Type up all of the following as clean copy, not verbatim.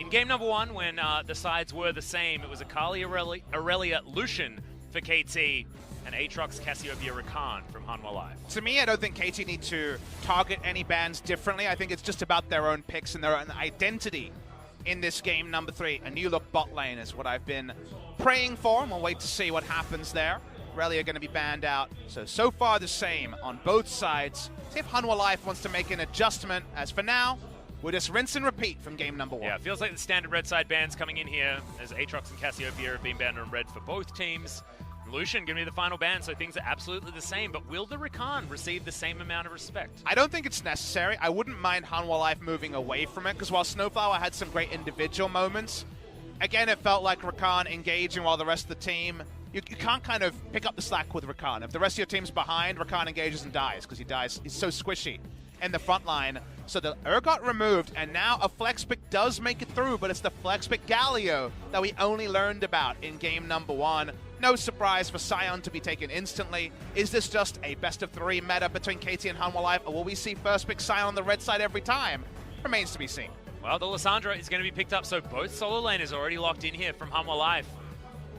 in game number 1, when the sides were the same, it was Akali, Aurelia, Lucian for KT, and Aatrox, Cassiopeia, Rakan from Hanwha Life. To me, I don't think KT need to target any bans differently. I think it's just about their own picks and their own identity in this game number 3. A new look bot lane is what I've been praying for, and we'll wait to see what happens there. Aurelia going to be banned out. So far the same on both sides. See if Hanwha Life wants to make an adjustment. As for now, we'll just rinse and repeat from game number 1. Yeah, it feels like the standard red side bans coming in here, as Aatrox and Cassiopeia have been banned on red for both teams. Lucian going to be the final ban, so things are absolutely the same, but will the Rakan receive the same amount of respect? I don't think it's necessary. I wouldn't mind Hanwha Life moving away from it, because while Snowflower had some great individual moments, again, it felt like Rakan engaging while the rest of the team, you can't kind of pick up the slack with Rakan. If the rest of your team's behind, Rakan engages and dies, because he's so squishy in the front line. So the got removed, and now a flex pick does make it through, but it's the flex pick Galio that we only learned about in game number 1. No surprise for Sion to be taken instantly. Is this just a best-of-3 meta between KT and Hanwha Life, or will we see first pick Sion on the red side every time? Remains to be seen. Well, the Lissandra is going to be picked up, so both solo laners already locked in here from Hanwha Life.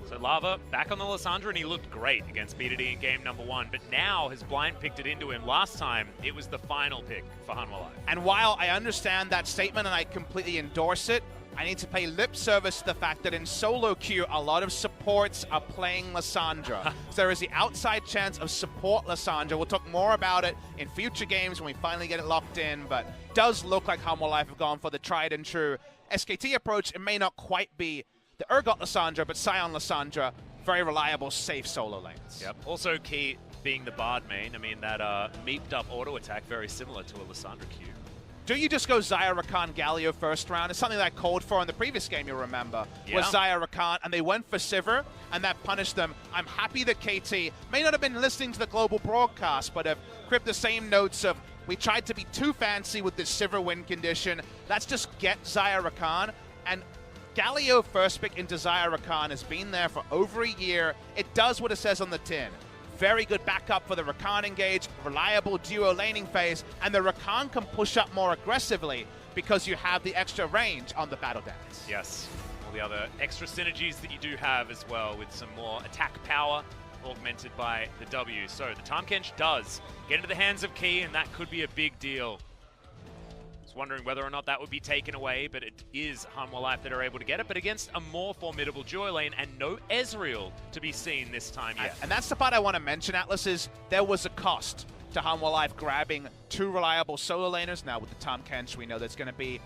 So Lava back on the Lissandra, and he looked great against BDD in game number 1, but now has blind picked it into him. Last time, it was the final pick for Hanwha Life. And while I understand that statement and I completely endorse it, I need to pay lip service to the fact that in solo queue, a lot of supports are playing Lissandra. So there is the outside chance of support Lissandra. We'll talk more about it in future games when we finally get it locked in, but does look like Hanwha Life have gone for the tried and true SKT approach. It may not quite be the Urgot Lissandra, but Sion Lissandra, very reliable, safe solo lanes. Yep. Also key being the Bard main. I mean, that meeped up auto attack, very similar to a Lissandra queue. Do you just go Xayah, Rakan, Galio first round? It's something that I called for in the previous game, you'll remember, was Xayah, Rakan, and they went for Sivir, and that punished them. I'm happy that KT may not have been listening to the global broadcast, but have cribbed the same notes of, we tried to be too fancy with this Sivir win condition. Let's just get Xayah, Rakan, and Galio first pick into Xayah, Rakan has been there for over a year. It does what it says on the tin. Very good backup for the Rakan engage, reliable duo laning phase, and the Rakan can push up more aggressively because you have the extra range on the Battle Dance. Yes, all the other extra synergies that you do have as well, with some more attack power augmented by the W. So the Tahm Kench does get into the hands of Key, and that could be a big deal. Wondering whether or not that would be taken away, but it is Hanwha Life that are able to get it, but against a more formidable duo lane and no Ezreal to be seen this time yet. And that's the part I want to mention, Atlas, is there was a cost to Hanwha Life grabbing 2 reliable solo laners. Now with the Tahm Kench, we know there's going to be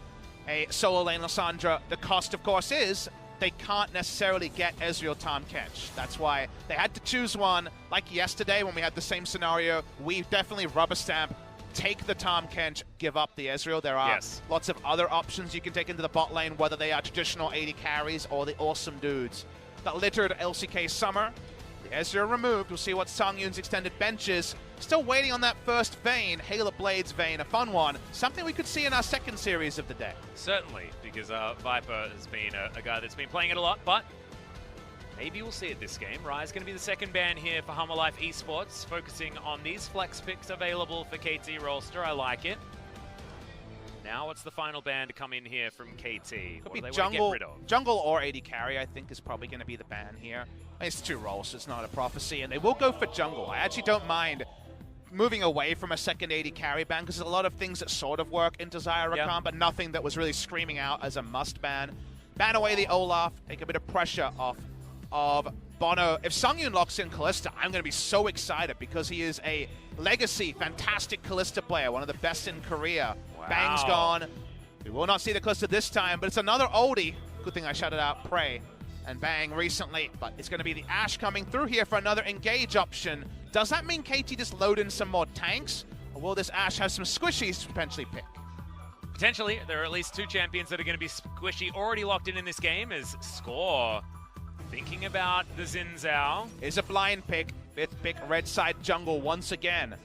a solo lane Lissandra. The cost, of course, is they can't necessarily get Ezreal Tahm Kench. That's why they had to choose one. Like yesterday when we had the same scenario, we definitely rubber stamp, take the Tahm Kench, give up the Ezreal. There are lots of other options you can take into the bot lane, whether they are traditional AD carries or the awesome dudes that littered LCK summer. The Ezreal removed. We'll see what Songyun's extended bench is. Still waiting on that first Vayne, Hail of Blades Vayne, a fun one. Something we could see in our second series of the day. Certainly, because Viper has been a guy that's been playing it a lot, but maybe we'll see it this game. Rai's going to be the second ban here for Hanwha Life Esports, focusing on these flex picks available for KT roster. I like it. Now what's the final ban to come in here from KT? Could be jungle or AD carry, I think, is probably going to be the ban here. It's 2 roles, so it's not a prophecy, and they will go for jungle. I actually don't mind moving away from a second AD carry ban, because there's a lot of things that sort of work into Xayah, Rakan, but nothing that was really screaming out as a must ban. Ban away the Olaf, take a bit of pressure off of Bono. If Songyun locks in Kalista, I'm going to be so excited, because he is a legacy, fantastic Kalista player, one of the best in Korea. Wow. Bang's gone. We will not see the Kalista this time, but it's another oldie. Good thing I shouted out Prey and Bang recently, but it's going to be the Ashe coming through here for another engage option. Does that mean KT just load in some more tanks, or will this Ashe have some squishies to potentially pick? Potentially. There are at least 2 champions that are going to be squishy already locked in this game, as Score thinking about the Xin Zhao. Is a blind pick. 5th pick, red side jungle once again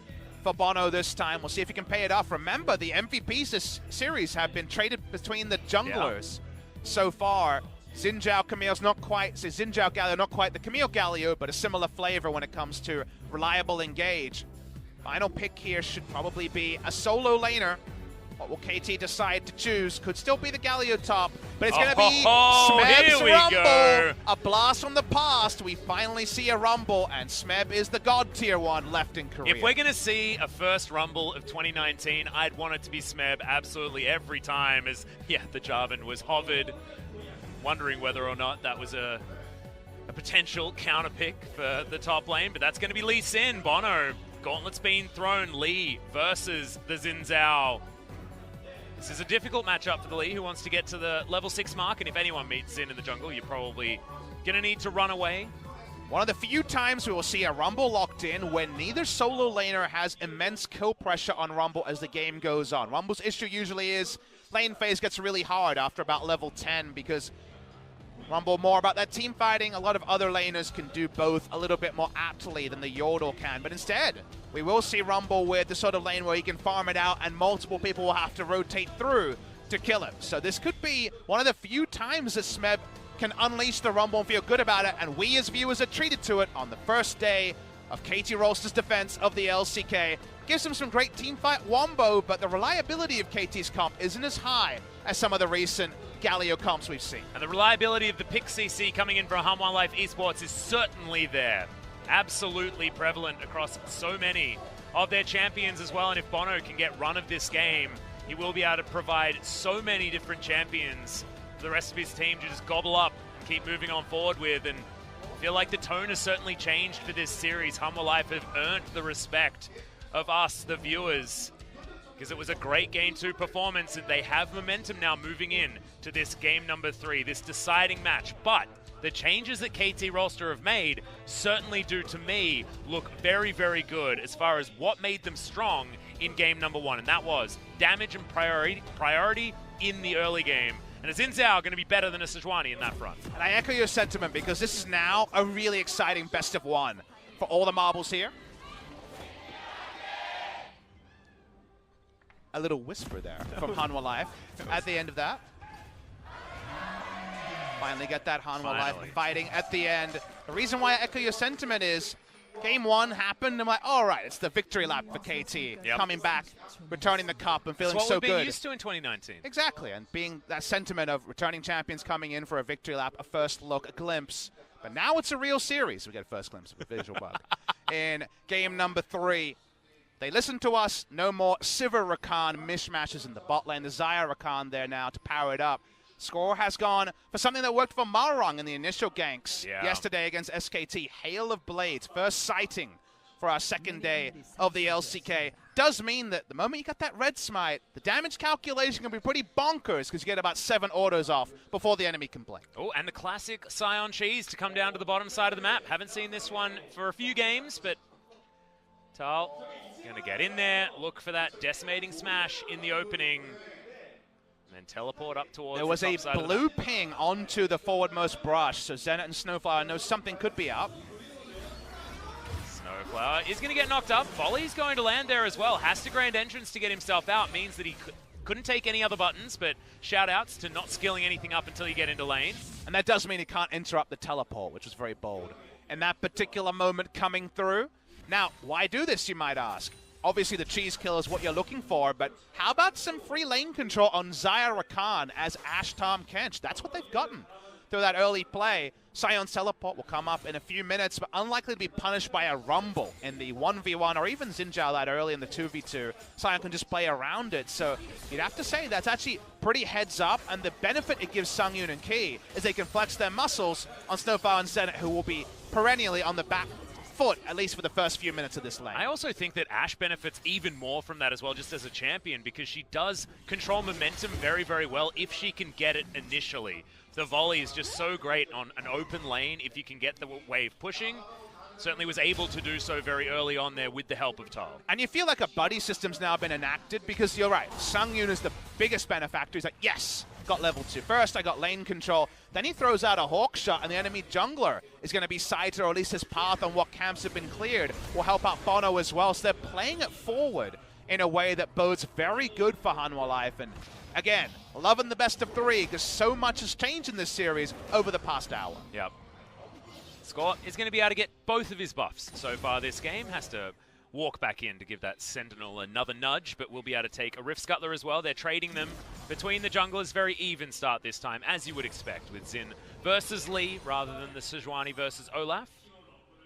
for Bono this time. We'll see if he can pay it off. Remember, the MVPs this series have been traded between the junglers so far. Xin Zhao Camille's not quite, so Xin Zhao Galio not quite the Camille Galio, but a similar flavor when it comes to reliable engage. Final pick here should probably be a solo laner. What will KT decide to choose? Could still be the Galio top, but it's going to be Here Smeb's we Rumble. go. A blast from the past. We finally see a Rumble, and Smeb is the god tier 1 left in Korea. If we're going to see a first Rumble of 2019, I'd want it to be Smeb absolutely every time, as, yeah, the Jarvan was hovered, wondering whether or not that was a potential counter pick for the top lane, but that's going to be Lee Sin. Bono, gauntlet's been thrown. Lee versus the Xin Zhao. This is a difficult matchup for the Lee, who wants to get to the level 6 mark, and if anyone meets Xin in the jungle, you're probably going to need to run away. One of the few times we will see a Rumble locked in when neither solo laner has immense kill pressure on Rumble as the game goes on. Rumble's issue usually is lane phase gets really hard after about level 10 because Rumble more about that team fighting. A lot of other laners can do both a little bit more aptly than the Yordle can. But instead, we will see Rumble with the sort of lane where he can farm it out and multiple people will have to rotate through to kill him. So this could be one of the few times that Smeb can unleash the Rumble and feel good about it. And we as viewers are treated to it on the first day of KT Rolster's defense of the LCK. Gives him some great teamfight wombo, but the reliability of KT's comp isn't as high as some of the recent Galio comps we've seen. And the reliability of the pick CC coming in from Hanwha Life Esports is certainly there. Absolutely prevalent across so many of their champions as well. And if Bono can get run of this game, he will be able to provide so many different champions for the rest of his team to just gobble up and keep moving on forward with. And I feel like the tone has certainly changed for this series. Hanwha Life have earned the respect of us, the viewers, because it was a great Game 2 performance, and they have momentum now moving in to this Game number 3, this deciding match. But the changes that KT Rolster have made certainly do, to me, look very, very good as far as what made them strong in Game number 1, and that was damage and priority in the early game. And a Xin Zhao going to be better than a Sejuani in that front. And I echo your sentiment because this is now a really exciting best of 1 for all the marbles here. A little whisper there from Hanwha Life at the end of that. Finally get that Hanwha Life fighting at the end. The reason why I echo your sentiment is Game 1 happened, I'm like, all right, it's the victory lap for KT. Coming back, returning the cup and feeling so good. That's what we've been used to in 2019. Exactly, and being that sentiment of returning champions coming in for a victory lap, a first look, a glimpse. But now it's a real series. We get a first glimpse of a visual bug. In Game number 3, they listen to us. No more Sivir Rakan mishmashes in the bot lane. The Xayah Rakan there now to power it up. Score has gone for something that worked for Malrang in the initial ganks yesterday against SKT. Hail of Blades, first sighting for our second day of the LCK. Does mean that the moment you got that red smite, the damage calculation can be pretty bonkers because you get about 7 autos off before the enemy can blink. Oh, and the classic Scion Cheese to come down to the bottom side of the map. Haven't seen this one for a few games, but Tal going to get in there, look for that decimating smash in the opening, and then teleport up towards there was the a top side blue ping onto the forwardmost brush, so Zenit and Snowflower know something could be up. Snowflower is going to get knocked up. Volley's going to land there as well. Has to grand entrance to get himself out. Means that he couldn't take any other buttons, but shout-outs to not skilling anything up until you get into lane. And that does mean he can't interrupt the teleport, which was very bold. In that particular moment coming through. Now, why do this, you might ask? Obviously, the cheese kill is what you're looking for, but how about some free lane control on Xayah Rakan as Ashe Tahm Kench? That's what they've gotten through that early play. Sion's teleport will come up in a few minutes, but unlikely to be punished by a Rumble in the 1v1 or even Xin Zhao that early in the 2v2. Sion can just play around it, so you'd have to say that's actually pretty heads up, and the benefit it gives Sungyun and Ki is they can flex their muscles on Snowflower and Zenit, who will be perennially on the back foot, at least for the first few minutes of this lane. I also think that Ashe benefits even more from that as well, just as a champion, because she does control momentum very, very well if she can get it initially. The volley is just so great on an open lane if you can get the wave pushing. Certainly was able to do so very early on there with the help of Tal. And you feel like a buddy system's now been enacted because you're right, Sungyun is the biggest benefactor. He's like, yes, got level 2. First, I got lane control. Then he throws out a hawk shot, and the enemy jungler is going to be sighted, or at least his path on what camps have been cleared will help out Bono as well. So they're playing it forward in a way that bodes very good for Hanwha Life. And again, loving the best of 3 because so much has changed in this series over the past hour. Yep. Scott is going to be able to get both of his buffs so far this game. Has to walk back in to give that Sentinel another nudge, but we'll be able to take a Rift Scuttler as well. They're trading them between the junglers. Very even start this time, as you would expect, with Xin versus Lee rather than the Sejuani versus Olaf.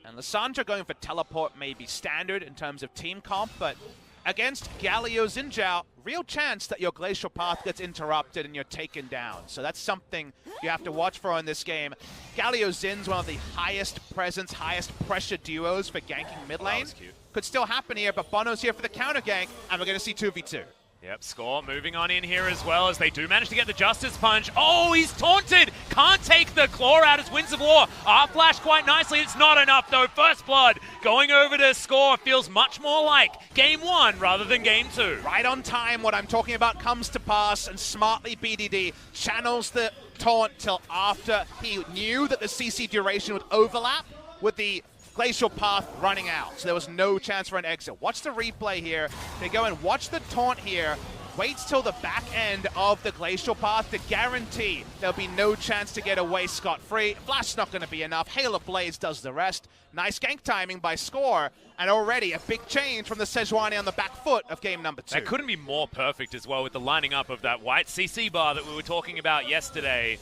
And Lissandra going for teleport may be standard in terms of team comp, but against Galio Xin Zhao, real chance that your glacial path gets interrupted and you're taken down. So that's something you have to watch for in this game. Galio Xin's one of the highest presence, highest pressure duos for ganking mid lane. Could still happen here, but Bono's here for the counter gank, and we're going to see 2v2. Yep, Score moving on in here as well as they do manage to get the Justice Punch. Oh, he's taunted! Can't take the claw out as Winds of War are flashed quite nicely. It's not enough though. First Blood going over to Score feels much more like game 1 rather than game 2. Right on time, what I'm talking about comes to pass, and smartly BDD channels the taunt till after he knew that the CC duration would overlap with the glacial path running out, so there was no chance for an exit. Watch the replay here. They go and watch the taunt here. Waits till the back end of the glacial path to guarantee there'll be no chance to get away scot-free. Flash's not going to be enough. Hail of Blades does the rest. Nice gank timing by Score, and already a big change from the Sejuani on the back foot of game number 2. That couldn't be more perfect as well with the lining up of that white CC bar that we were talking about yesterday.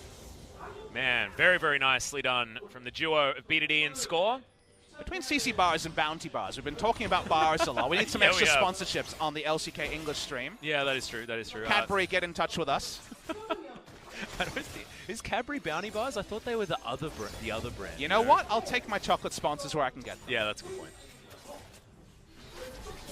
Man, very, very nicely done from the duo of BDD and Score. Between CC bars and bounty bars, we've been talking about bars a lot. We need some extra sponsorships on the LCK English stream. Yeah, that is true. That is true. Cadbury, get in touch with us. Is Cadbury bounty bars? I thought they were the other brand. You know what? I'll take my chocolate sponsors where I can get them. Yeah, that's a good point.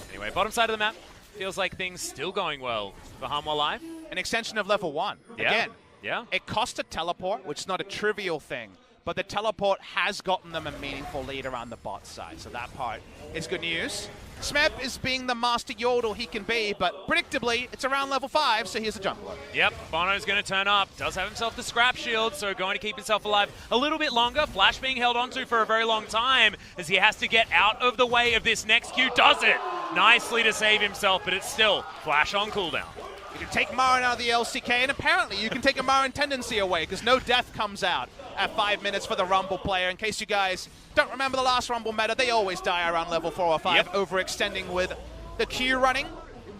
Anyway, bottom side of the map feels like things still going well for Hanwha Life. An extension of level 1. Yeah. Again, yeah. It cost a teleport, which is not a trivial thing. But the teleport has gotten them a meaningful lead around the bot side, so that part is good news. Smeb is being the master yodel he can be, but predictably, it's around level 5, so here's a jungler. Yep, Bono's going to turn up. Does have himself the scrap shield, so going to keep himself alive a little bit longer. Flash being held onto for a very long time as he has to get out of the way of this next Q. Does it nicely to save himself, but it's still Flash on cooldown. You can take Marin out of the LCK, and apparently you can take a Marin tendency away, because no death comes out at 5 minutes for the Rumble player. In case you guys don't remember the last Rumble meta, they always die around level 4 or 5, overextending with the Q running.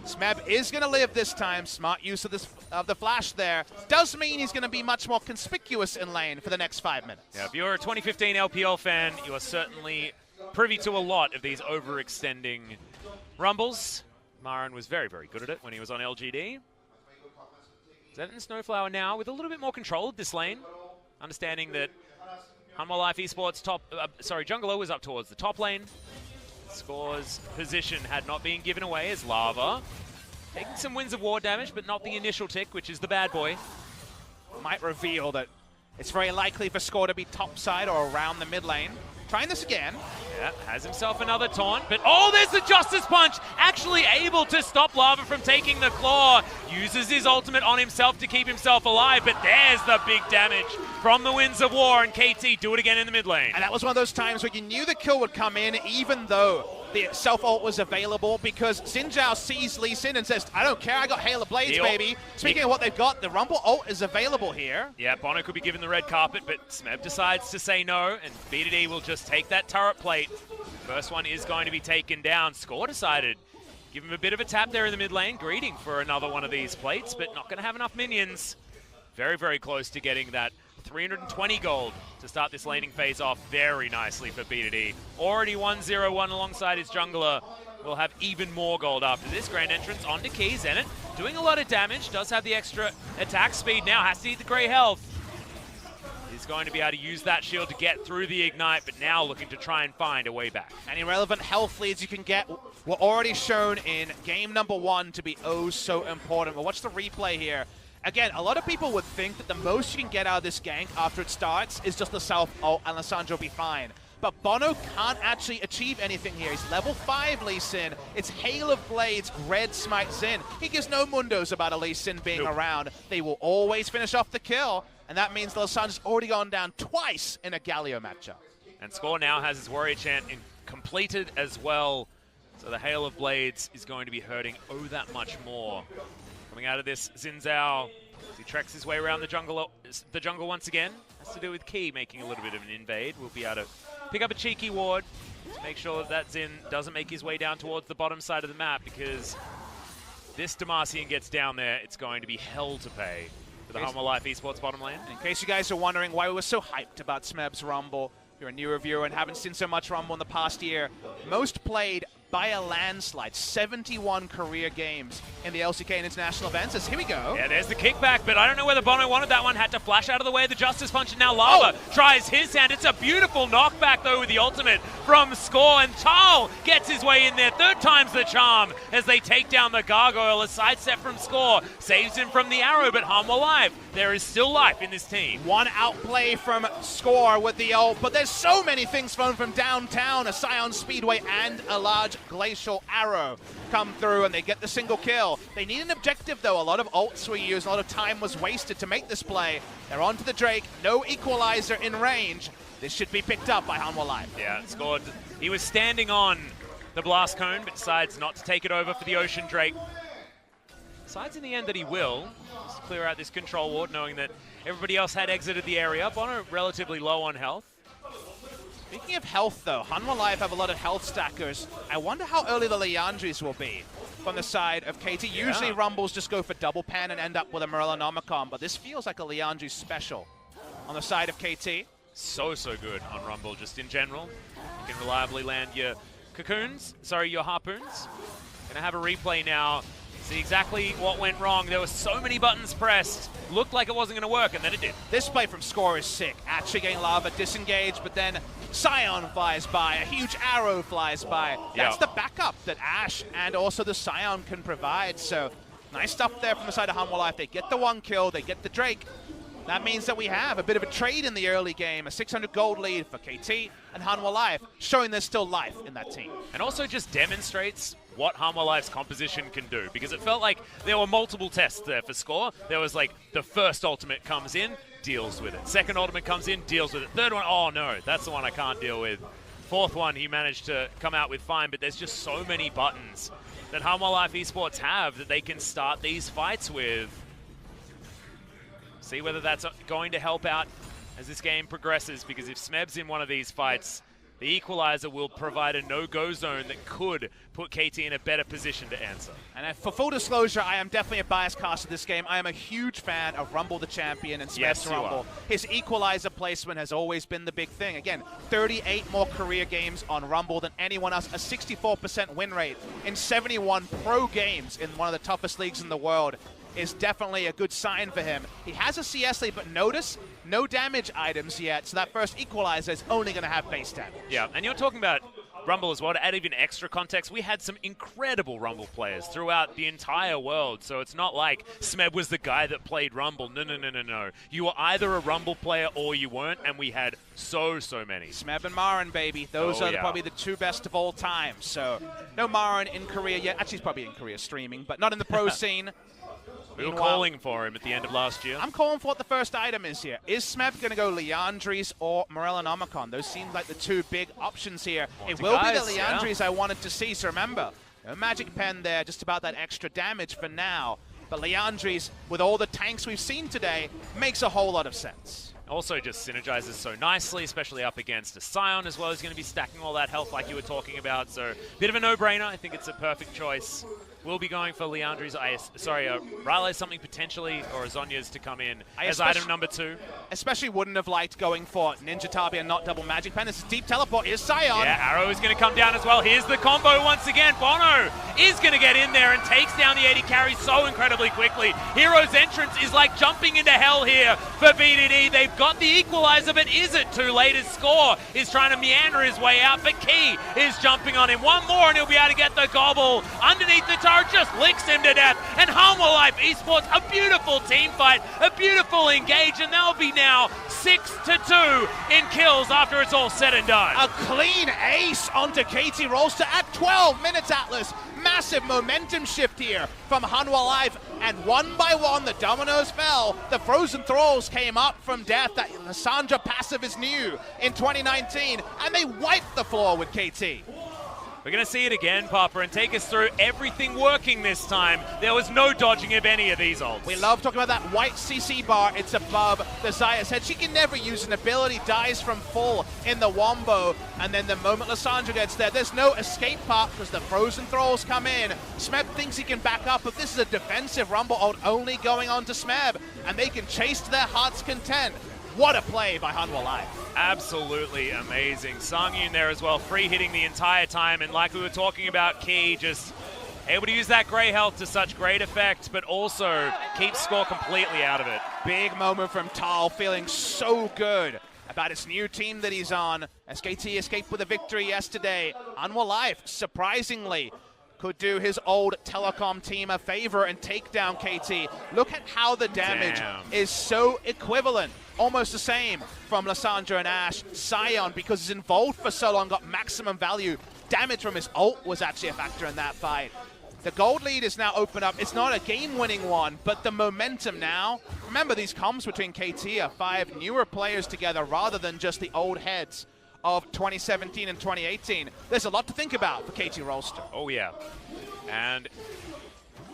Smeb is going to live this time. Smart use of the flash there. Does mean he's going to be much more conspicuous in lane for the next 5 minutes. Yeah, if you're a 2015 LPL fan, you are certainly privy to a lot of these overextending Rumbles. Marin was very, very good at it when he was on LGD. Zen and Snowflower now with a little bit more control of this lane. Understanding that Hanwha Life Esports jungler was up towards the top lane. Score's position had not been given away as Lava taking some Winds of War damage, but not the initial tick, which is the bad boy. Might reveal that it's very likely for Score to be topside or around the mid lane. Trying this again. Yeah, has himself another taunt, but oh, there's the Justice Punch! Actually able to stop Lava from taking the claw. Uses his ultimate on himself to keep himself alive, but there's the big damage from the Winds of War, and KT do it again in the mid lane. And that was one of those times where you knew the kill would come in, even though the self-ult was available, because Xin Zhao sees Lee Sin and says, I don't care, I got Hail of Blades, baby. Speaking of what they've got, the Rumble ult is available here. Yeah, Bono could be given the red carpet, but Smeb decides to say no, and BDD will just take that turret plate. First one is going to be taken down. Score decided. Give him a bit of a tap there in the mid lane, greeting for another one of these plates, but not going to have enough minions. Very, very close to getting that 320 gold to start this laning phase off very nicely for BDD. Already 1-0-1 alongside his jungler. Will have even more gold after this. Grand entrance onto Key. Zenit doing a lot of damage. Does have the extra attack speed now. Has to eat the grey health. He's going to be able to use that shield to get through the ignite, but now looking to try and find a way back. And irrelevant health leads you can get were already shown in game number 1 to be oh so important. But watch the replay here. Again, a lot of people would think that the most you can get out of this gank after it starts is just the self-ult and Lissandra will be fine. But Bono can't actually achieve anything here. He's level 5 Lee Sin. It's Hail of Blades, Red Smite Xin. He gives no mundos about a Lee Sin being around. They will always finish off the kill, and that means Lissandra's already gone down twice in a Galio matchup. And Score now has his Warrior Chant completed as well. So the Hail of Blades is going to be hurting that much more. Coming out of this, Xin Zhao, as he treks his way around the jungle once again. Has to do with Key making a little bit of an invade. We'll be able to pick up a cheeky ward. to make sure that that's in, doesn't make his way down towards the bottom side of the map, because this Demacian gets down there, it's going to be hell to pay for the Humble Life Esports bottom lane. In case you guys are wondering why we were so hyped about Smeb's Rumble, if you're a new reviewer and haven't seen so much Rumble in the past year, most played by a landslide, 71 career games in the LCK International events. As here we go. Yeah, there's the kickback, but I don't know whether Bono wanted that one. Had to flash out of the way of the Justice Punch, and now Lava tries his hand. It's a beautiful knockback, though, with the ultimate from Score, and Tal gets his way in there. Third time's the charm as they take down the Gargoyle. A sidestep from Score saves him from the arrow, but Humble Life, there is still life in this team. One outplay from Score with the ult, but there's so many things thrown from downtown. A Scion Speedway and a large glacial arrow come through, and they get the single kill. They need an objective, though. A lot of ults were used, a lot of time was wasted to make this play. They're onto the Drake, no equalizer in range. This should be picked up by Hanwha Life. Yeah, Scored. He was standing on the blast cone, but decides not to take it over for the Ocean Drake. Decides in the end that he will just clear out this control ward, knowing that everybody else had exited the area. Bono relatively low on health. Speaking of health, though, Hanwha Life have a lot of health stackers. I wonder how early the Liandry's will be from the side of KT. Yeah. Usually Rumbles just go for double pan and end up with a Morellonomicon, but this feels like a Liandry special on the side of KT. So good on Rumble, just in general. You can reliably land your your harpoons. Gonna have a replay now. See exactly what went wrong. There were so many buttons pressed. Looked like it wasn't going to work, and then it did. This play from Score is sick. Actually getting Lava disengaged, but then Scion flies by. A huge arrow flies by. That's the backup that Ashe and also the Scion can provide. So nice stuff there from the side of Hanwha Life. They get the one kill. They get the Drake. That means that we have a bit of a trade in the early game. A 600 gold lead for KT and Hanwha Life, showing there's still life in that team. And also just demonstrates what Hanwha Life's composition can do, because it felt like there were multiple tests there for Score. There was like the first ultimate comes in, deals with it. Second ultimate comes in, deals with it. Third one, oh no, that's the one I can't deal with. Fourth one, he managed to come out with fine, but there's just so many buttons that Hanwha Life Esports have that they can start these fights with. See whether that's going to help out as this game progresses, because if Smeb's in one of these fights, the equalizer will provide a no-go zone that could put KT in a better position to answer. And for full disclosure, I am definitely a biased caster this game. I am a huge fan of Rumble the Champion and Smeb's Rumble. His equalizer placement has always been the big thing. Again, 38 more career games on Rumble than anyone else, a 64% win rate in 71 pro games in one of the toughest leagues in the world is definitely a good sign for him. He has a CS lead, but notice, no damage items yet, so that first equalizer is only going to have base damage. Yeah, and you're talking about Rumble as well. To add even extra context, we had some incredible Rumble players throughout the entire world, so it's not like Smeb was the guy that played Rumble. No. You were either a Rumble player or you weren't, and we had so many. Smeb and Marin, baby. Those are probably the two best of all time. So no Marin in Korea yet. Actually, he's probably in Korea streaming, but not in the pro scene. We were calling for him at the end of last year. I'm calling for what the first item is here. Is Smeb going to go Liandry's or Morellonomicon? Those seem like the two big options here. It will be the Liandry's I wanted to see, so remember, no magic pen there, just about that extra damage for now. But Liandry's, with all the tanks we've seen today, makes a whole lot of sense. Also just synergizes so nicely, especially up against a Scion as well. He's going to be stacking all that health like you were talking about, so bit of a no-brainer. I think it's a perfect choice. We'll be going for Liandry's, Riley's something potentially, or Azonya's to come in as item number 2. Especially wouldn't have liked going for Ninja Tabi and not double magic pen. It's a deep teleport. Here's Scion. Yeah, Arrow is going to come down as well. Here's the combo once again. Bono is going to get in there and takes down the 80 carry so incredibly quickly. Hero's entrance is like jumping into hell here for BDD. They've got the equalizer, but is it too late? His Score is trying to meander his way out, but Key is jumping on him. One more and he'll be able to get the gobble underneath the turret. Just licks him to death, and Hanwha Life Esports, a beautiful team fight, a beautiful engage, and they'll be now 6-2 in kills after it's all said and done. A clean ace onto KT Rolster at 12 minutes, Atlas. Massive momentum shift here from Hanwha Life, and one by one the dominoes fell. The Frozen Thralls came up from death. That Lissandra passive is new in 2019, and they wiped the floor with KT. We're going to see it again, Papa, and take us through everything working this time. There was no dodging of any of these ults. We love talking about that white CC bar. It's above the Zaya's head. She can never use an ability, dies from full in the wombo, and then the moment Lissandra gets there, there's no escape path because the frozen thralls come in. Smeb thinks he can back up, but this is a defensive Rumble ult only going on to Smeb, and they can chase to their heart's content. What a play by Hanwha Life. Absolutely amazing. Songyun there as well, free hitting the entire time, and like we were talking about, Key just able to use that grey health to such great effect, but also keeps score completely out of it. Big moment from Tal, feeling so good about his new team that he's on. SKT escaped with a victory yesterday. Hanwha Life, surprisingly, could do his old telecom team a favor and take down KT. Look at how the damage is so equivalent. Almost the same from Lissandra and Ashe. Sion, because he's involved for so long, got maximum value. Damage from his ult was actually a factor in that fight. The gold lead is now open up. It's not a game-winning one, but the momentum now. Remember, these comms between KT are 5 newer players together rather than just the old heads of 2017 and 2018. There's a lot to think about for KT Rolster. Oh, yeah. And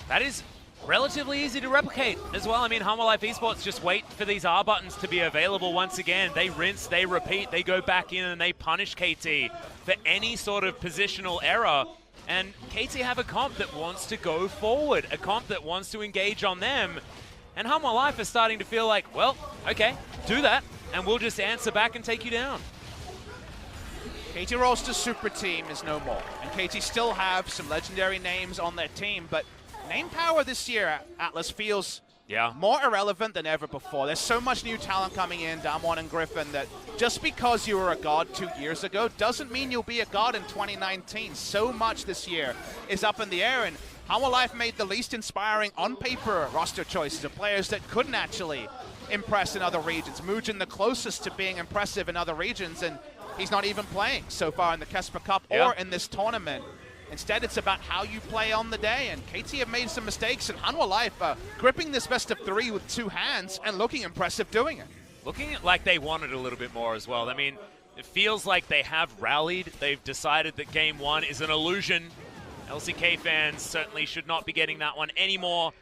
that is relatively easy to replicate as well. I mean, Hanwha Life Esports just wait for these R buttons to be available once again. They rinse, they repeat, they go back in and they punish KT for any sort of positional error. And KT have a comp that wants to go forward, a comp that wants to engage on them. And Hanwha Life is starting to feel like, well, okay, do that, and we'll just answer back and take you down. KT Rolster's super team is no more, and KT still have some legendary names on their team, but name power this year, Atlas, feels more irrelevant than ever before. There's so much new talent coming in, Damwon and Griffin, that just because you were a god 2 years ago doesn't mean you'll be a god in 2019. So much this year is up in the air, and Hanwha Life made the least inspiring on-paper roster choices of players that couldn't actually impress in other regions. Mugen the closest to being impressive in other regions, and he's not even playing so far in the Kesper Cup or in this tournament. Instead, it's about how you play on the day, and KT have made some mistakes, and Hanwha Life gripping this best of 3 with 2 hands and looking impressive doing it. Looking like they wanted a little bit more as well. I mean, it feels like they have rallied. They've decided that Game 1 is an illusion. LCK fans certainly should not be getting that one anymore.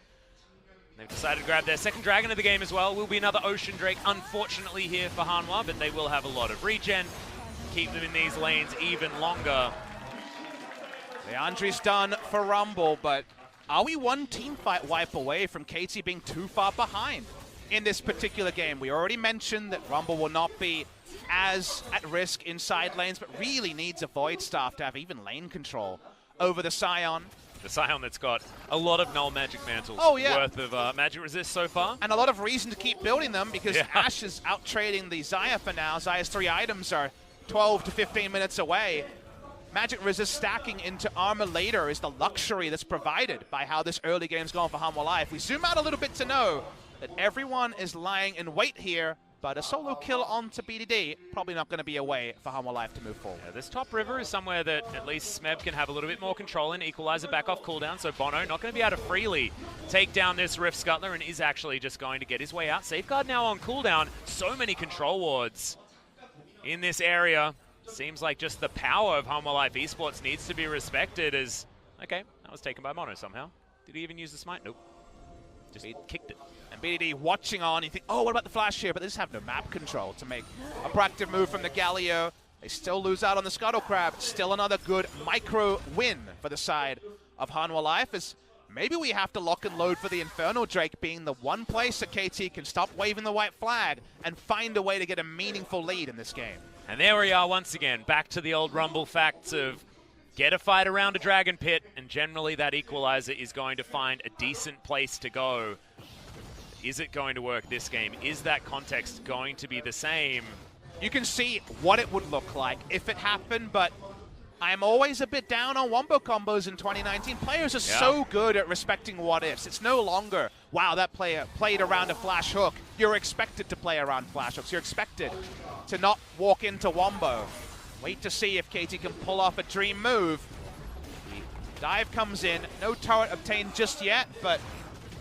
They've decided to grab their second dragon of the game as well. Will be another Ocean Drake, unfortunately, here for Hanwha, but they will have a lot of regen. Keep them in these lanes even longer. Leandri's done for Rumble, but are we one team fight wipe away from KT being too far behind in this particular game? We already mentioned that Rumble will not be as at risk in side lanes, but really needs a Void Staff to have even lane control over the Sion. The Sion that's got a lot of null magic mantles worth of magic resist so far. And a lot of reason to keep building them because Ashe is out trading the Xayah for now. Xayah's 3 items are 12 to 15 minutes away. Magic resist stacking into armor later is the luxury that's provided by how this early game's going for Hanwha Life. We zoom out a little bit to know that everyone is lying in wait here, but a solo kill onto BDD probably not going to be a way for Hanwha Life to move forward. Yeah, this top river is somewhere that at least Smeb can have a little bit more control in. Equalizer back off cooldown, so Bono not going to be able to freely take down this Rift Scuttler and is actually just going to get his way out. Safeguard now on cooldown. So many control wards in this area. Seems like just the power of Hanwha Life Esports needs to be respected as... Okay, that was taken by Mono somehow. Did he even use the smite? Nope. Just kicked it. And BDD watching on, you think, oh, what about the flash here? But they just have no map control to make a proactive move from the Galio. They still lose out on the Scuttle Crab. Still another good micro win for the side of Hanwha Life, as maybe we have to lock and load for the Infernal Drake being the one place that KT can stop waving the white flag and find a way to get a meaningful lead in this game. And there we are once again, back to the old Rumble facts of get a fight around a Dragon Pit, and generally that Equalizer is going to find a decent place to go. Is it going to work this game? Is that context going to be the same? You can see what it would look like if it happened, but I'm always a bit down on wombo combos in 2019. Players are so good at respecting what-ifs. It's no longer, wow, that player played around a flash hook. You're expected to play around flash hooks. You're expected to not walk into wombo. Wait to see if KT can pull off a dream move. The dive comes in. No turret obtained just yet, but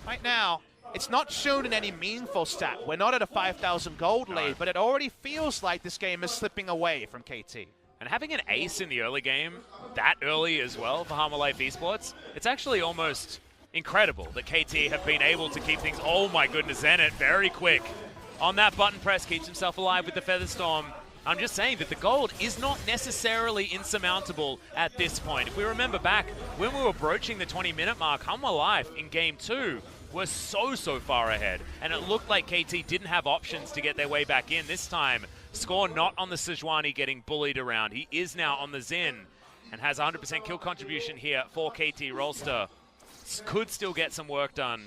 right now, it's not shown in any meaningful stat. We're not at a 5,000 gold lead, but it already feels like this game is slipping away from KT. And having an ace in the early game that early as well for Hanwha Life Esports. It's actually almost incredible that KT have been able to keep things. Oh my goodness, Zenit very quick on that button press, keeps himself alive with the Featherstorm. I'm just saying that the gold is not necessarily insurmountable at this point. If we remember back when we were broaching the 20-minute mark, Hanwha Life in Game 2 were so far ahead, and it looked like KT didn't have options to get their way back in. This time, Score not on the Sejuani getting bullied around. He is now on the Xin and has 100% kill contribution here for KT. Rolster could still get some work done.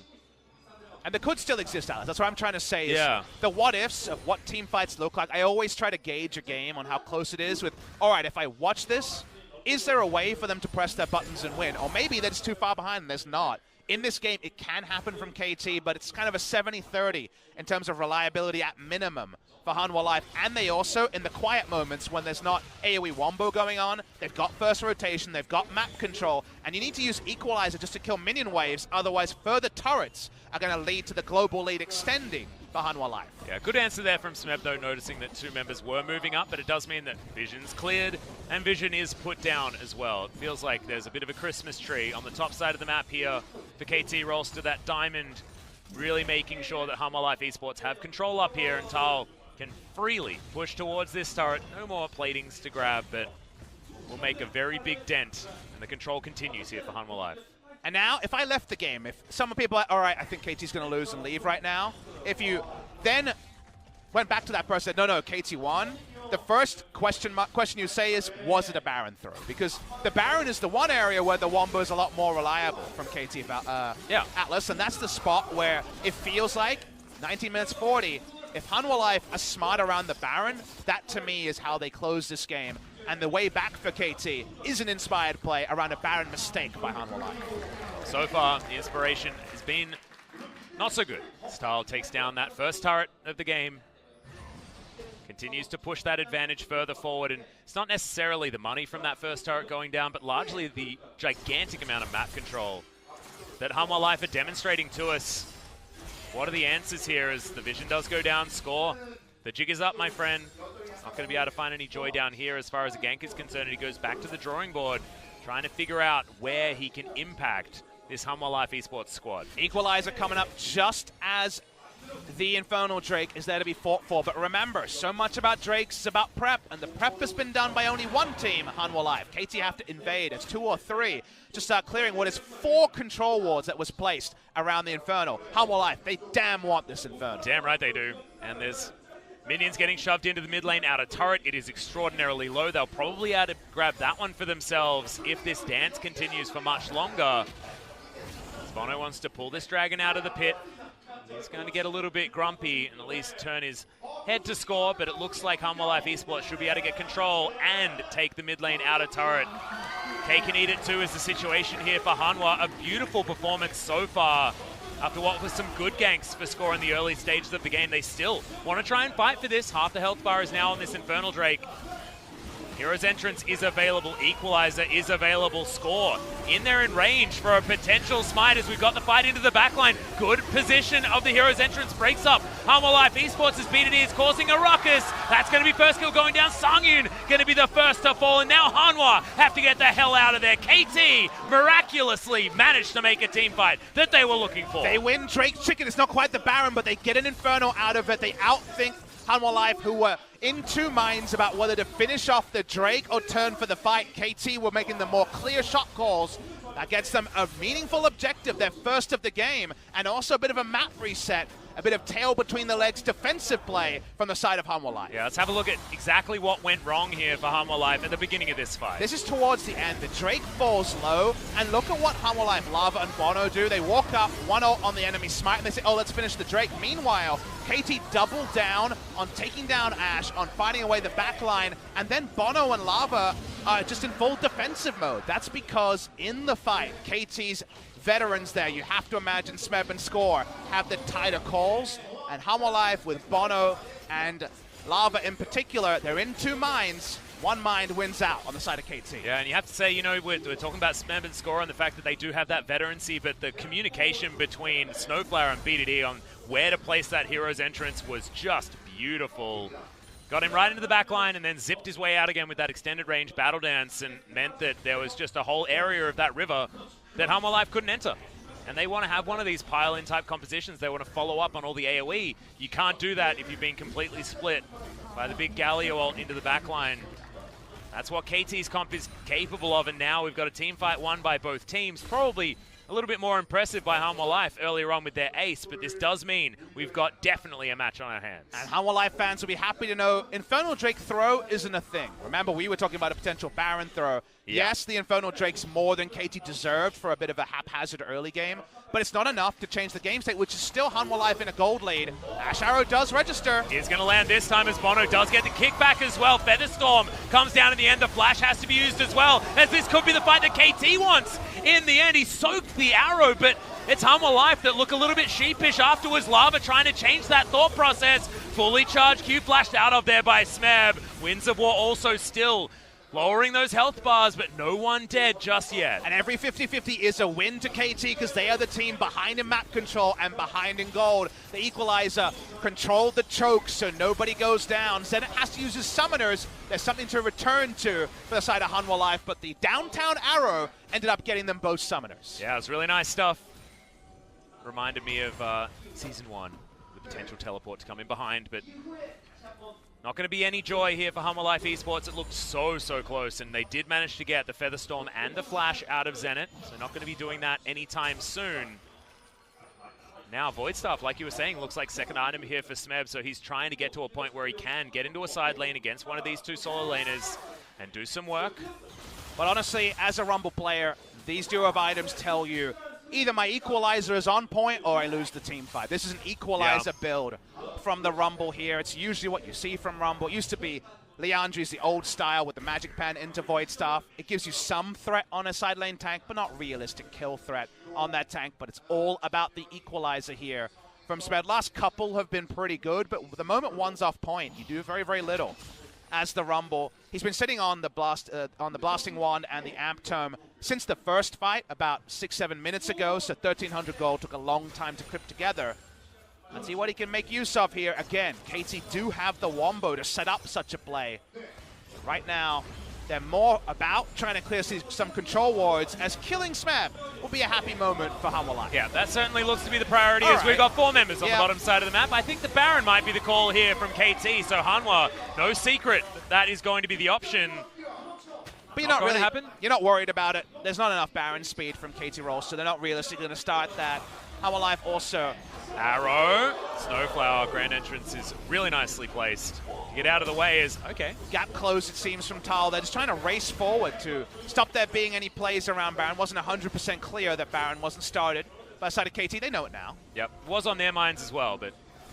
And they could still exist, Alex. That's what I'm trying to say. Is yeah. The what-ifs of what team fights look like. I always try to gauge a game on how close it is with, all right, if I watch this, is there a way for them to press their buttons and win? Or maybe they're just too far behind and there's not. In this game, it can happen from KT, but it's kind of a 70-30 in terms of reliability at minimum for Hanwha Life. And they also, in the quiet moments when there's not AoE Wombo going on, they've got first rotation, they've got map control, and you need to use Equalizer just to kill minion waves, otherwise further turrets are going to lead to the global lead extending for Hanwha Life. Yeah, good answer there from Smeb, though, noticing that two members were moving up, but it does mean that Vision's cleared, and Vision is put down as well. It feels like there's a bit of a Christmas tree on the top side of the map here for KT. Rolls to that diamond, really making sure that Hanwha Life Esports have control up here, and Tal can freely push towards this turret. No more platings to grab, but will make a very big dent, and the control continues here for Hanwha Life. And now, if I left the game, if some people are like, all right, I think KT's going to lose and leave right now, if you then went back to that person and said, no, KT won, the first question you say is, was it a Baron throw? Because the Baron is the one area where the Wombo is a lot more reliable from KT Atlas, and that's the spot where it feels like 19 minutes 40, if Hanwha Life are smart around the Baron, that to me is how they close this game. And the way back for KT is an inspired play around a Baron mistake by Hanwha Life. So far, the inspiration has been not so good. Style takes down that first turret of the game. Continues to push that advantage further forward, and it's not necessarily the money from that first turret going down, but largely the gigantic amount of map control that Hanwha Life are demonstrating to us. What are the answers here as the Vision does go down? Score. The jig is up, my friend. Not going to be able to find any joy down here as far as the gank is concerned. He goes back to the drawing board, trying to figure out where he can impact this Hanwha Life Esports squad. Equalizer coming up just as the Infernal Drake is there to be fought for. But remember, so much about Drakes is about prep, and the prep has been done by only one team, Hanwha Life. KT have to invade. It's 2 or 3 to start clearing what is 4 control wards that was placed around the Infernal. Hanwha Life, they damn want this Infernal. Damn right they do. And there's minions getting shoved into the mid lane out of turret. It is extraordinarily low. They'll probably be able to grab that one for themselves if this dance continues for much longer. Bono wants to pull this dragon out of the pit. He's going to get a little bit grumpy and at least turn his head to score, but it looks like Hanwha Life Esports should be able to get control and take the mid lane out of turret. Cake and eat it too is the situation here for Hanwha. A beautiful performance so far. After what was some good ganks for Score in the early stages of the game, they still want to try and fight for this. Half the health bar is now on this Infernal Drake. Hero's Entrance is available. Equalizer is available. Score in there in range for a potential smite as we've got the fight into the backline. Good position of the Hero's Entrance. Breaks up. Hanwha Life Esports has beaten it. It's causing a ruckus. That's going to be first kill going down. Sangyun going to be the first to fall. And now Hanwha have to get the hell out of there. KT miraculously managed to make a team fight that they were looking for. They win Drake's Chicken. It's not quite the Baron, but they get an Inferno out of it. They outthink Hanwha Life, who were in 2 minds about whether to finish off the Drake or turn for the fight. KT were making the more clear shot calls. That gets them a meaningful objective, their first of the game, and also a bit of a map reset, a bit of tail between the legs defensive play from the side of Hanwha Life. Yeah, let's have a look at exactly what went wrong here for Hanwha Life at the beginning of this fight. This is towards the end. The Drake falls low, and look at what Hanwha Life, Lava and Bono do. They walk up, 1-ult on the enemy smite, and they say, oh, let's finish the Drake. Meanwhile, KT double down on taking down Ashe, on fighting away the backline, and then Bono and Lava are just in full defensive mode. That's because in the fight, KT's veterans there, you have to imagine Smeb and Score have the tighter calls, and Hanwha Life with Bono and Lava in particular, they're in 2 minds. 1 mind wins out on the side of KT. Yeah, and you have to say, you know, we're talking about Smeb and Score and the fact that they do have that veterancy, but the communication between Snowflower and BDD on where to place that Hero's Entrance was just beautiful. Got him right into the back line and then zipped his way out again with that extended range battle dance, and meant that there was just a whole area of that river that Hanwha Life couldn't enter. And they want to have one of these pile-in type compositions. They want to follow up on all the AoE. You can't do that if you've been completely split by the big Galio ult into the back line. That's what KT's comp is capable of, and now we've got a team fight won by both teams. Probably a little bit more impressive by Hanwha Life earlier on with their ace, but this does mean we've got definitely a match on our hands. And Hanwha Life fans will be happy to know Infernal Drake throw isn't a thing. Remember, we were talking about a potential Baron throw. Yeah. Yes, the Infernal Drake's more than KT deserved for a bit of a haphazard early game, but it's not enough to change the game state, which is still Hanwha Life in a gold lead. Ash Arrow does register. He's going to land this time as Bono does get the kickback as well. Featherstorm comes down in the end. The flash has to be used as well, as this could be the fight that KT wants. In the end, he soaked the arrow, but it's Hanwha Life that look a little bit sheepish afterwards. Lava trying to change that thought process. Fully charged Q flashed out of there by Smeb. Winds of War also still lowering those health bars, but no one dead just yet. And every 50-50 is a win to KT because they are the team behind in map control and behind in gold. The Equalizer controlled the choke so nobody goes down. Zenit has to use his summoners. There's something to return to for the side of Hanwha Life, but the downtown arrow ended up getting them both summoners. Yeah, it was really nice stuff. Reminded me of Season 1, the potential teleport to come in behind, but not going to be any joy here for Hanwha Life Esports. It looked so close, and they did manage to get the Featherstorm and the Flash out of Zenit, so not going to be doing that anytime soon. Now, Voidstaff, like you were saying, looks like second item here for Smeb, so he's trying to get to a point where he can get into a side lane against one of these two solo laners and do some work. But honestly, as a Rumble player, these duo of items tell you either my Equalizer is on point or I lose the team fight. This is an Equalizer build from the Rumble here. It's usually what you see from Rumble. It used to be Liandry's the old style with the Magic Pan into Voidstaff. It gives you some threat on a side lane tank, but not realistic kill threat on that tank. But it's all about the Equalizer here from Smeb. Last couple have been pretty good, but the moment one's off point, you do very little. As the Rumble, he's been sitting on the Blasting Wand and the Amp Tome since the first fight about 6-7 minutes ago, so 1,300 gold took a long time to clip together. Let's see what he can make use of here. Again, KT do have the Wombo to set up such a play. Right now, they're more about trying to clear some control wards, as killing Smeb will be a happy moment for Hanwha Life. Yeah, that certainly looks to be the priority, as we've got 4 members on the bottom side of the map. I think the Baron might be the call here from KT, so Hanwha, no secret that is going to be the option. But you're not worried about it. There's not enough Baron speed from KT Roll, so they're not realistically going to start that. Hanwha Life also. Arrow, Snowflower, grand entrance is really nicely placed. To get out of the way is, okay. Gap closed, it seems, from Tal. They're just trying to race forward to stop there being any plays around Baron. Wasn't 100% clear that Baron wasn't started by the side of KT. They know it now. Yep, was on their minds as well, but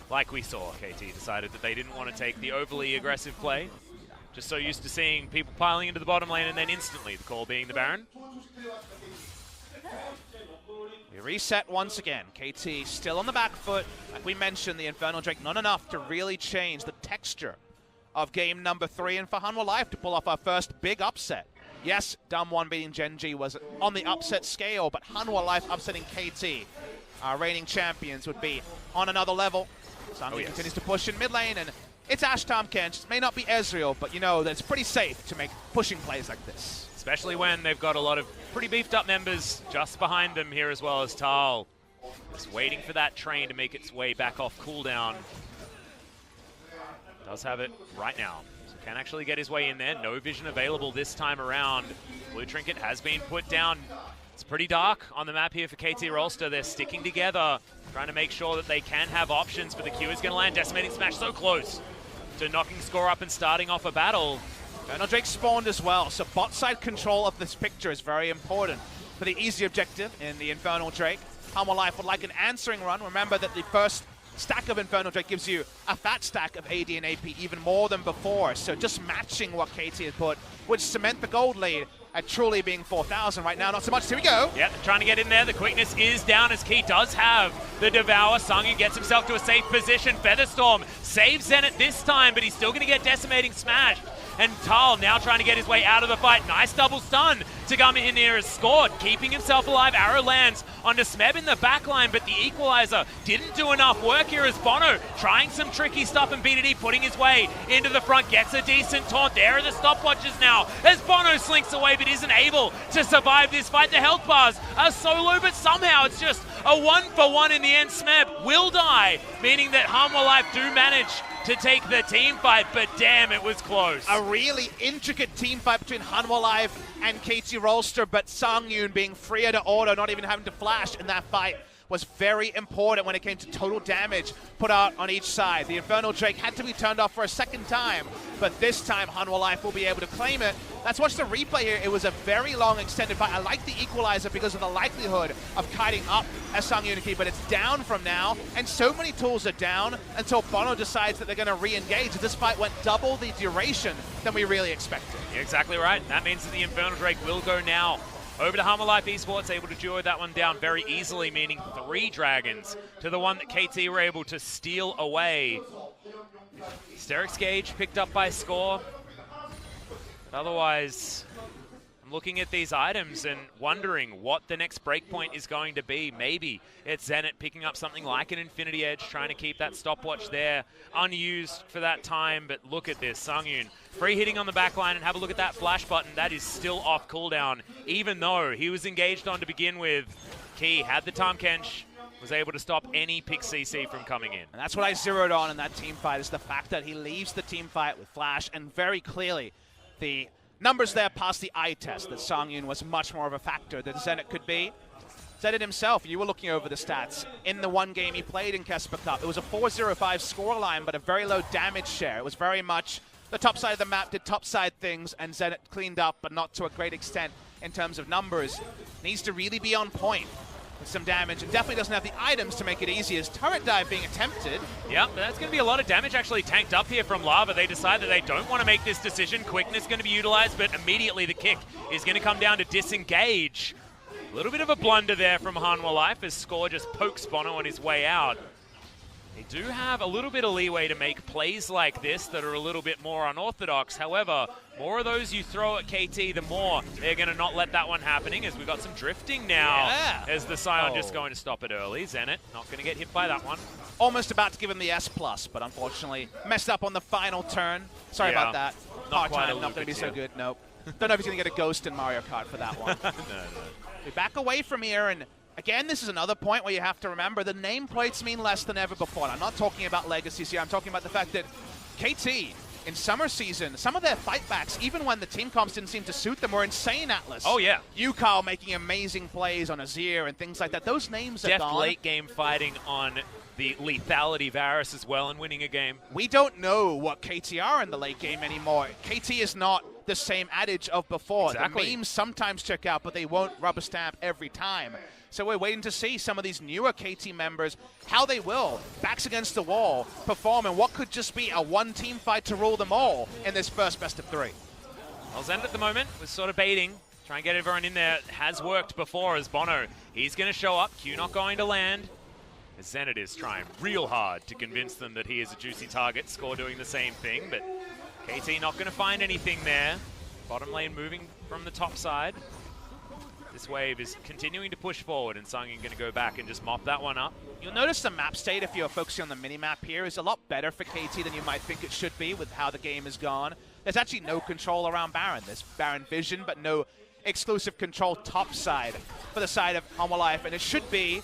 like we saw, KT decided that they didn't want to take the overly aggressive play. Just so used to seeing people piling into the bottom lane and then instantly the call being the Baron. We reset once again. KT still on the back foot. Like we mentioned, the Infernal Drake not enough to really change the texture of game number 3, and for Hanwha Life to pull off our first big upset. Yes, Dumb One beating Gen.G was on the upset scale, but Hanwha Life upsetting KT, our reigning champions, would be on another level. Sungi continues to push in mid lane, and it's Ash Tamkench. It may not be Ezreal, but you know that it's pretty safe to make pushing plays like this. Especially when they've got a lot of pretty beefed up members just behind them here, as well as Tal. Just waiting for that train to make its way back off cooldown. Does have it right now. So can actually get his way in there. No vision available this time around. Blue Trinket has been put down. It's pretty dark on the map here for KT Rolster. They're sticking together, trying to make sure that they can have options, but the Q is going to land. Decimating Smash so close to knocking score up and starting off a battle. Infernal Drake spawned as well, so bot side control of this picture is very important for the easy objective in the Infernal Drake. Hanwha Life would like an answering run. Remember that the first stack of Infernal Drake gives you a fat stack of AD and AP, even more than before. So just matching what KT has put would cement the gold lead at truly being 4,000 right now. Not so much. Here we go. Yeah, trying to get in there. The quickness is down as Key does have the Devour. Sungi gets himself to a safe position. Featherstorm saves Zenit this time, but he's still going to get Decimating Smash. And Tal now trying to get his way out of the fight. Nice double stun to come in here as scored, keeping himself alive. Arrow lands onto Smeb in the backline, but the equalizer didn't do enough work here as Bono trying some tricky stuff, and BDD putting his way into the front, gets a decent taunt. There are the stopwatches now as Bono slinks away but isn't able to survive this fight. The health bars are so low, but somehow it's just a 1-for-1 in the end. Smeb will die, meaning that Hanwha Life do manage to take the team fight, but damn, it was close. A really intricate team fight between Hanwha Life and KT Rolster, but Sangyun being freer to auto, not even having to flash in that fight, was very important when it came to total damage put out on each side. The Infernal Drake had to be turned off for a second time, but this time Hanwha Life will be able to claim it. Let's watch the replay here. It was a very long extended fight. I like the equalizer because of the likelihood of kiting up as Sangyun, but it's down from now, and so many tools are down until Bono decides that they're going to re-engage. This fight went double the duration than we really expected. You're exactly right. That means that the Infernal Drake will go now over to Hanwha Life Esports, able to duo that one down very easily, meaning 3 dragons to the one that KT were able to steal away. Steric's Gauge picked up by Score. But otherwise, I'm looking at these items and wondering what the next breakpoint is going to be. Maybe it's Zenit picking up something like an Infinity Edge, trying to keep that stopwatch there unused for that time. But look at this, Sangyun free hitting on the back line, and have a look at that flash button. That is still off cooldown, even though he was engaged on to begin with. Key had the Tahm Kench, was able to stop any pick CC from coming in. And that's what I zeroed on in that team fight, is the fact that he leaves the team fight with flash, and very clearly the numbers there past the eye test that Sangyun was much more of a factor than Zenit could be. Zenit himself, you were looking over the stats. In the one game he played in Kesper Cup, it was a 4-0-5 scoreline, but a very low damage share. It was very much the top side of the map did top side things, and Zenit cleaned up, but not to a great extent in terms of numbers. Needs to really be on point with some damage, and definitely doesn't have the items to make it easy, as turret dive being attempted. Yeah, that's going to be a lot of damage actually tanked up here from Lava. They decide that they don't want to make this decision. Quickness going to be utilized, but immediately the kick is going to come down to disengage. A little bit of a blunder there from Hanwha Life as Score just pokes Bono on his way out. They do have a little bit of leeway to make plays like this that are a little bit more unorthodox. However, more of those you throw at KT, the more they're going to not let that one happening, as we've got some drifting now. Yeah. As the Scion just going to stop it early. Zenit not going to get hit by that one. Almost about to give him the S+, but unfortunately messed up on the final turn. Sorry about that. Hard time, not going to be so good, nope. Don't know if he's going to get a ghost in Mario Kart for that one. No. We back away from here, and again, this is another point where you have to remember the nameplates mean less than ever before. And I'm not talking about legacies here. I'm talking about the fact that KT, in summer season, some of their fightbacks, even when the team comps didn't seem to suit them, were insane, Atlas. Oh, yeah. Yukal making amazing plays on Azir and things like that. Those names are gone. Late game fighting on the lethality Varus as well and winning a game. We don't know what KT are in the late game anymore. KT is not the same adage of before. Exactly. The memes sometimes check out, but they won't rubber stamp every time. So we're waiting to see some of these newer KT members, how they will, backs against the wall, perform in what could just be a one-team fight to rule them all in this first best of 3. Well, Zenit at the moment was sort of baiting, trying to get everyone in there. It has worked before as Bono. He's going to show up. Q not going to land. As Zenit is trying real hard to convince them that he is a juicy target. Score doing the same thing, but KT not going to find anything there. Bottom lane moving from the top side. This wave is continuing to push forward, and Sangyun going to go back and just mop that one up. You'll notice the map state, if you're focusing on the mini-map here, is a lot better for KT than you might think it should be with how the game has gone. There's actually no control around Baron. There's Baron vision, but no exclusive control top side for the side of Hanwha Life, and it should be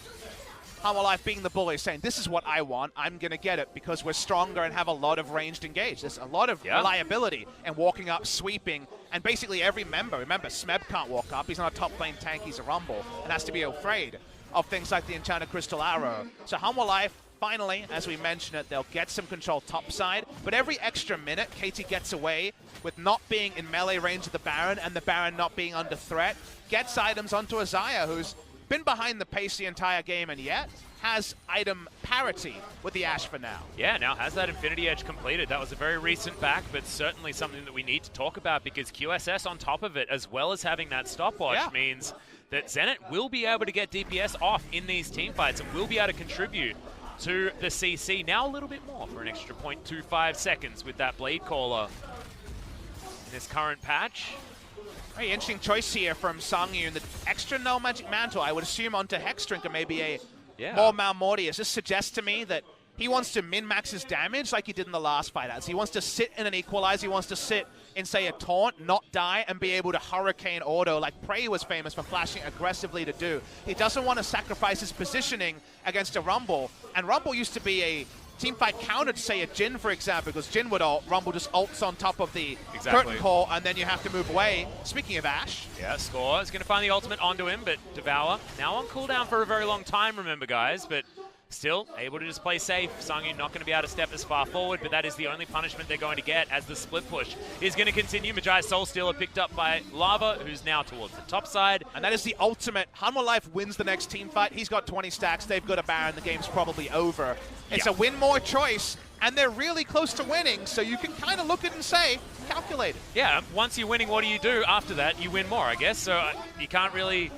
Hanwha Life being the bully, saying, this is what I want, I'm going to get it, because we're stronger and have a lot of ranged engage. There's a lot of reliability and walking up, sweeping, and basically every member. Remember, Smeb can't walk up. He's not a top lane tank, he's a Rumble, and has to be afraid of things like the Enchanted Crystal Arrow. So Hanwha Life, finally, as we mentioned it, they'll get some control topside, but every extra minute, KT gets away with not being in melee range of the Baron, and the Baron not being under threat, gets items onto Azaya, who's been behind the pace the entire game, and yet has item parity with the Ashe for now. Yeah, now has that Infinity Edge completed. That was a very recent back, but certainly something that we need to talk about, because QSS on top of it, as well as having that stopwatch, means that Zenit will be able to get DPS off in these team fights and will be able to contribute to the CC. Now a little bit more for an extra 0.25 seconds with that Blade Caller. this current patch. Very interesting choice here from Sangyu. The extra no magic mantle, I would assume, onto Hexdrinker, maybe a more Malmortius. This suggests to me that he wants to min-max his damage like he did in the last fight. As he wants to sit in an equalize, he wants to sit in, say, a taunt, not die, and be able to hurricane auto like Prey was famous for flashing aggressively to do. He doesn't want to sacrifice his positioning against a Rumble, and Rumble used to be a teamfight counter to, say, a Jhin, for example, because Jhin would ult, Rumble just ults on top of the curtain call, and then you have to move away. Speaking of Ashe. Yeah, Score is going to find the ultimate onto him, but Devour now on cooldown for a very long time, remember, guys, but still able to just play safe. Sangyu not going to be able to step as far forward, but that is the only punishment they're going to get as the split push is going to continue. Magi Soul Stealer picked up by Lava, who's now towards the top side. And that is the ultimate. Hanwha Life wins the next team fight. He's got 20 stacks. They've got a Baron. The game's probably over. It's a win more choice, and they're really close to winning, so you can kind of look at it and say, calculate it. Yeah, once you're winning, what do you do after that? You win more, I guess, so you can't really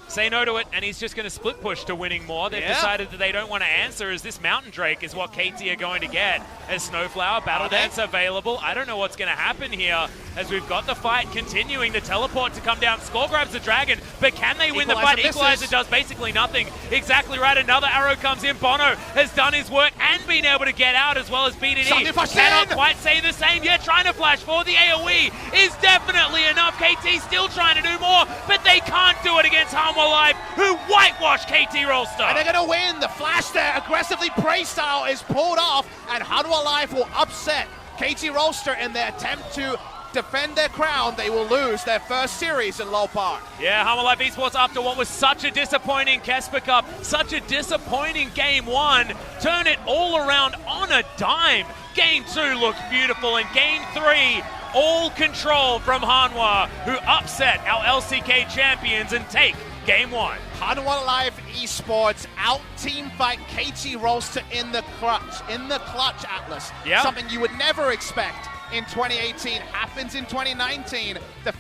say no to it, and he's just going to split push to winning more. They've decided that they don't want to answer, as this Mountain Drake is what KT are going to get. As Snowflower, Battle Dance available. I don't know what's going to happen here, as we've got the fight continuing. The teleport to come down. Score grabs the dragon, but can they win the fight? Equalizer does basically nothing. Exactly right. Another arrow comes in. Bono has done his work and been able to get out, as well as beat it in. Cannot quite say the same yet. Trying to flash for the AoE is definitely enough. KT still trying to do more, but they can't do it against Hanwha Life, who whitewashed KT Rolster. And they're going to win. The flash there, aggressively Prey style, is pulled off, and Hanwha Life will upset KT Rolster in their attempt to defend their crown. They will lose their first series in Low Park. Yeah, Hanwha Life Esports, after what was such a disappointing Kesper Cup, such a disappointing Game 1, turn it all around on a dime. Game 2 looks beautiful, and Game 3, all control from Hanwha, who upset our LCK champions and take Game 1. Hanwha Life Esports out team fight KT Rolster in the clutch, Atlas. Yeah. Something you would never expect in 2018 happens in 2019. The